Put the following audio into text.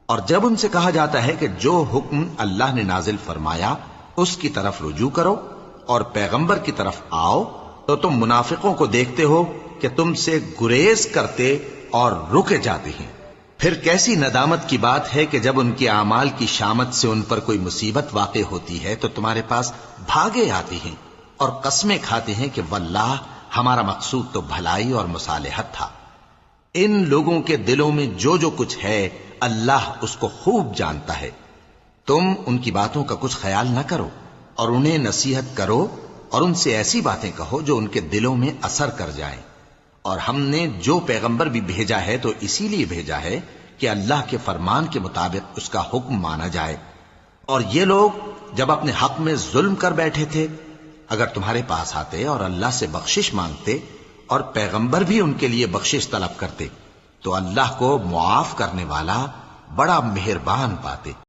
اور جب ان سے کہا جاتا ہے کہ جو حکم اللہ نے نازل فرمایا اس کی طرف رجوع کرو اور پیغمبر کی طرف آؤ، تو تم منافقوں کو دیکھتے ہو کہ تم سے گریز کرتے اور رکے جاتے ہیں۔ پھر کیسی ندامت کی بات ہے کہ جب ان کے اعمال کی شامت سے ان پر کوئی مصیبت واقع ہوتی ہے تو تمہارے پاس بھاگے آتے ہیں اور قسمیں کھاتے ہیں کہ واللہ ہمارا مقصود تو بھلائی اور مصالحت تھا۔ ان لوگوں کے دلوں میں جو جو کچھ ہے اللہ اس کو خوب جانتا ہے۔ تم ان کی باتوں کا کچھ خیال نہ کرو اور انہیں نصیحت کرو اور ان سے ایسی باتیں کہو جو ان کے دلوں میں اثر کر جائیں۔ اور ہم نے جو پیغمبر بھی بھیجا ہے تو اسی لیے بھیجا ہے کہ اللہ کے فرمان کے مطابق اس کا حکم مانا جائے۔ اور یہ لوگ جب اپنے حق میں ظلم کر بیٹھے تھے، اگر تمہارے پاس آتے اور اللہ سے بخشش مانگتے اور پیغمبر بھی ان کے لیے بخشش طلب کرتے تو اللہ کو معاف کرنے والا بڑا مہربان پاتے۔